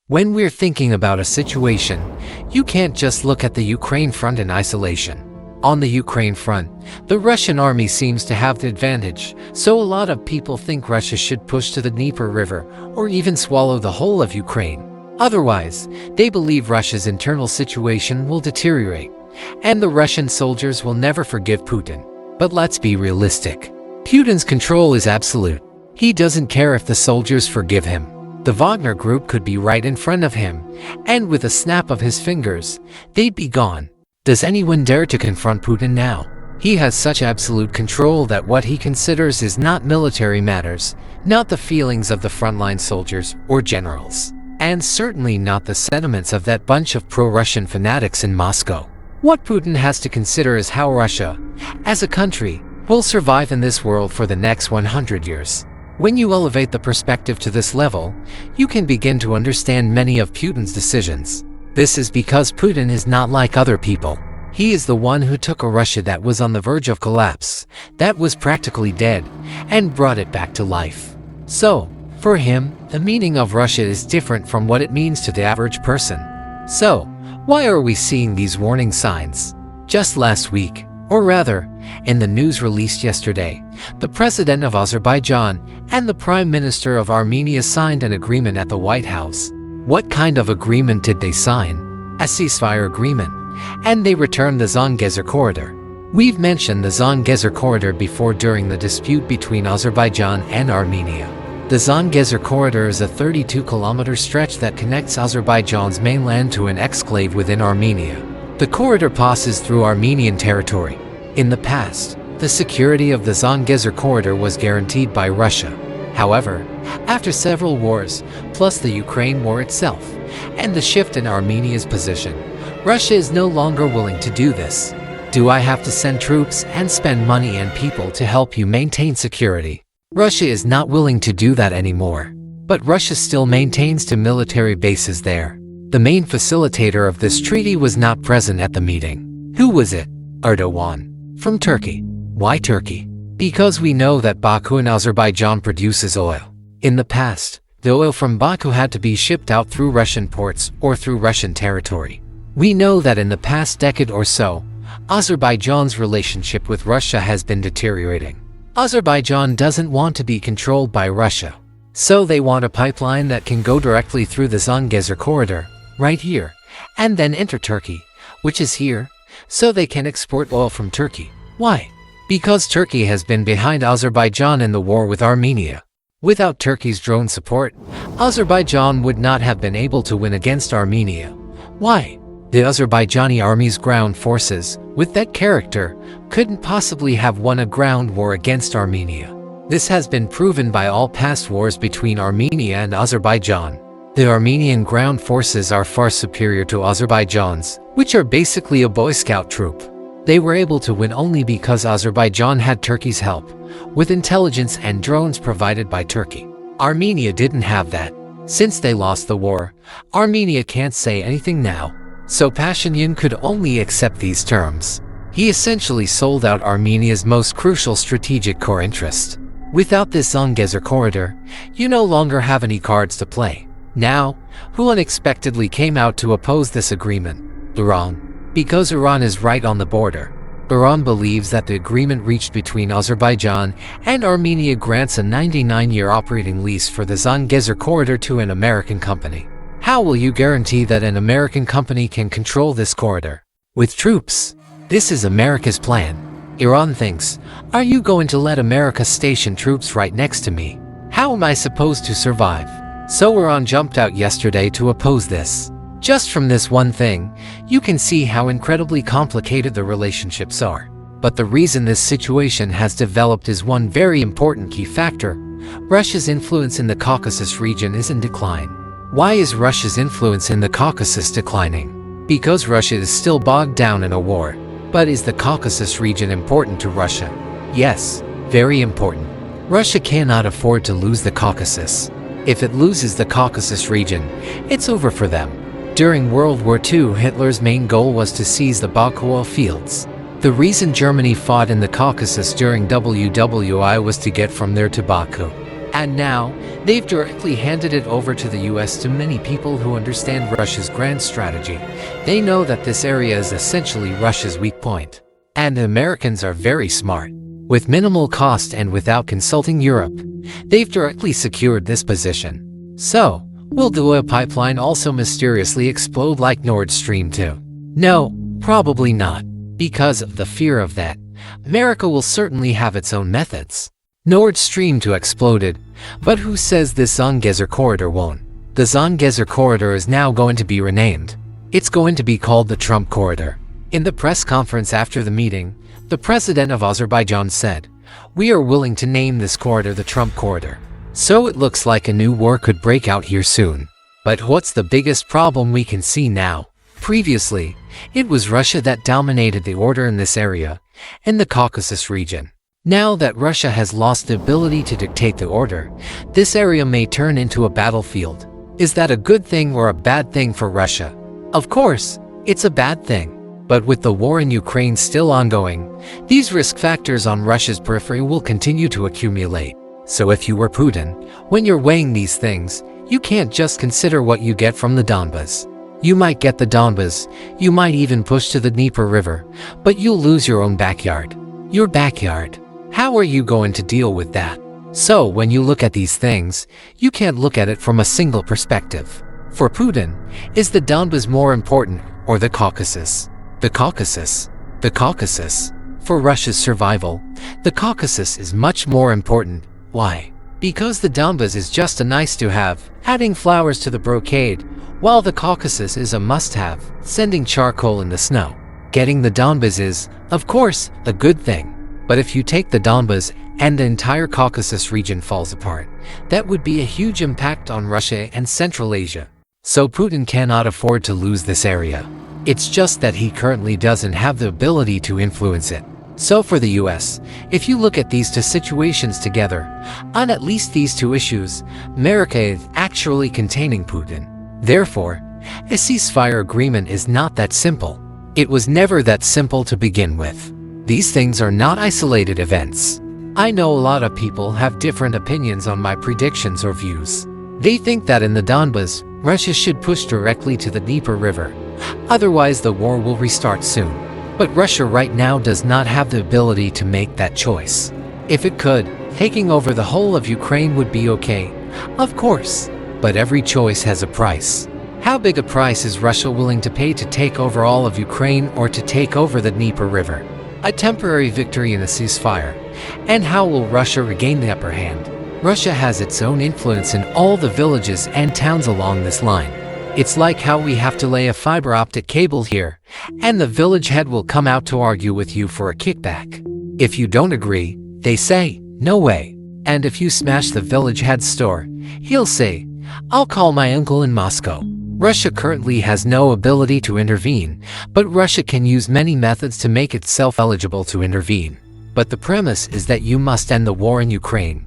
When we're thinking about a situation, you can't just look at the Ukraine front in isolation. On the Ukraine front, the Russian army seems to have the advantage, so a lot of people think Russia should push to the Dnieper River or even swallow the whole of Ukraine. Otherwise, they believe Russia's internal situation will deteriorate, and the Russian soldiers will never forgive Putin. But let's be realistic. Putin's control is absolute. He doesn't care if the soldiers forgive him. The Wagner Group could be right in front of him, and with a snap of his fingers, they'd be gone. Does anyone dare to confront Putin now? He has such absolute control that what he considers is not military matters, not the feelings of the frontline soldiers or generals, and certainly not the sentiments of that bunch of pro-Russian fanatics in Moscow. What Putin has to consider is how Russia, as a country, will survive in this world for the next 100 years. When you elevate the perspective to this level, you can begin to understand many of Putin's decisions. This is because Putin is not like other people. He is the one who took a Russia that was on the verge of collapse, that was practically dead, and brought it back to life. So, for him, the meaning of Russia is different from what it means to the average person. So, why are we seeing these warning signs? Just last week, or rather, in the news released yesterday, the President of Azerbaijan and the Prime Minister of Armenia signed an agreement at the White House. What kind of agreement did they sign? A ceasefire agreement. And they returned the Zangezur Corridor. We've mentioned the Zangezur Corridor before during the dispute between Azerbaijan and Armenia. The Zangezur Corridor is a 32-kilometer stretch that connects Azerbaijan's mainland to an exclave within Armenia. The corridor passes through Armenian territory. In the past, the security of the Zangezur Corridor was guaranteed by Russia. However, after several wars, plus the Ukraine war itself, and the shift in Armenia's position, Russia is no longer willing to do this. Do I have to send troops and spend money and people to help you maintain security? Russia is not willing to do that anymore. But Russia still maintains two military bases there. The main facilitator of this treaty was not present at the meeting. Who was it? Erdogan. From Turkey. Why Turkey? Because we know that Baku in Azerbaijan produces oil. In the past, the oil from Baku had to be shipped out through Russian ports or through Russian territory. We know that in the past decade or so, Azerbaijan's relationship with Russia has been deteriorating. Azerbaijan doesn't want to be controlled by Russia. So they want a pipeline that can go directly through the Zangezur Corridor, right here, and then enter Turkey, which is here, so they can export oil from Turkey. Why? Because Turkey has been behind Azerbaijan in the war with Armenia. Without Turkey's drone support, Azerbaijan would not have been able to win against Armenia. Why? The Azerbaijani army's ground forces, with that character, couldn't possibly have won a ground war against Armenia. This has been proven by all past wars between Armenia and Azerbaijan. The Armenian ground forces are far superior to Azerbaijan's, which are basically a Boy Scout troop. They were able to win only because Azerbaijan had Turkey's help, with intelligence and drones provided by Turkey. Armenia didn't have that. Since they lost the war, Armenia can't say anything now. So Pashinyan could only accept these terms. He essentially sold out Armenia's most crucial strategic core interest. Without this Zangezur Corridor, you no longer have any cards to play. Now, who unexpectedly came out to oppose this agreement? Iran. Because Iran is right on the border. Iran believes that the agreement reached between Azerbaijan and Armenia grants a 99-year operating lease for the Zangezur Corridor to an American company. How will you guarantee that an American company can control this corridor? With troops. This is America's plan. Iran thinks, are you going to let America station troops right next to me? How am I supposed to survive? So Iran jumped out yesterday to oppose this. Just from this one thing, you can see how incredibly complicated the relationships are. But the reason this situation has developed is one very important key factor. Russia's influence in the Caucasus region is in decline. Why is Russia's influence in the Caucasus declining? Because Russia is still bogged down in a war. But is the Caucasus region important to Russia? Yes, very important. Russia cannot afford to lose the Caucasus. If it loses the Caucasus region, it's over for them. During World War II, Hitler's main goal was to seize the Baku oil fields. The reason Germany fought in the Caucasus during WWI was to get from there to Baku. And now, they've directly handed it over to the US. To many people who understand Russia's grand strategy, they know that this area is essentially Russia's weak point. And the Americans are very smart. With minimal cost and without consulting Europe, they've directly secured this position. So, will the oil pipeline also mysteriously explode like Nord Stream 2? No, probably not. Because of the fear of that, America will certainly have its own methods. Nord Stream 2 exploded, but who says the Zangezur corridor won't? The Zangezur corridor is now going to be renamed. It's going to be called the Trump corridor. In the press conference after the meeting, the president of Azerbaijan said, "We are willing to name this corridor the Trump corridor." So it looks like a new war could break out here soon. But what's the biggest problem we can see now? Previously, it was Russia that dominated the order in this area, in the Caucasus region. Now that Russia has lost the ability to dictate the order, this area may turn into a battlefield. Is that a good thing or a bad thing for Russia? Of course, it's a bad thing. But with the war in Ukraine still ongoing, these risk factors on Russia's periphery will continue to accumulate. So if you were Putin, when you're weighing these things, you can't just consider what you get from the Donbas. You might get the Donbas, you might even push to the Dnieper River, but you'll lose your own backyard. Your backyard. How are you going to deal with that? So when you look at these things, you can't look at it from a single perspective. For Putin, is the Donbas more important or the Caucasus? The Caucasus. The Caucasus. For Russia's survival, the Caucasus is much more important. Why? Because the Donbas is just a nice to have, adding flowers to the brocade, while the Caucasus is a must-have, sending charcoal in the snow. Getting the Donbas is, of course, a good thing. But if you take the Donbas and the entire Caucasus region falls apart, that would be a huge impact on Russia and Central Asia. So Putin cannot afford to lose this area. It's just that he currently doesn't have the ability to influence it. So for the US, if you look at these two situations together, on at least these two issues, America is actually containing Putin. Therefore, a ceasefire agreement is not that simple. It was never that simple to begin with. These things are not isolated events. I know a lot of people have different opinions on my predictions or views. They think that in the Donbas, Russia should push directly to the Dnieper River. Otherwise, the war will restart soon. But Russia right now does not have the ability to make that choice. If it could, taking over the whole of Ukraine would be okay, of course. But every choice has a price. How big a price is Russia willing to pay to take over all of Ukraine or to take over the Dnieper River? A temporary victory in a ceasefire. And how will Russia regain the upper hand? Russia has its own influence in all the villages and towns along this line. It's like how we have to lay a fiber optic cable here, and the village head will come out to argue with you for a kickback. If you don't agree, they say, "No way." And if you smash the village head's store, he'll say, "I'll call my uncle in Moscow." Russia currently has no ability to intervene, but Russia can use many methods to make itself eligible to intervene. But the premise is that you must end the war in Ukraine.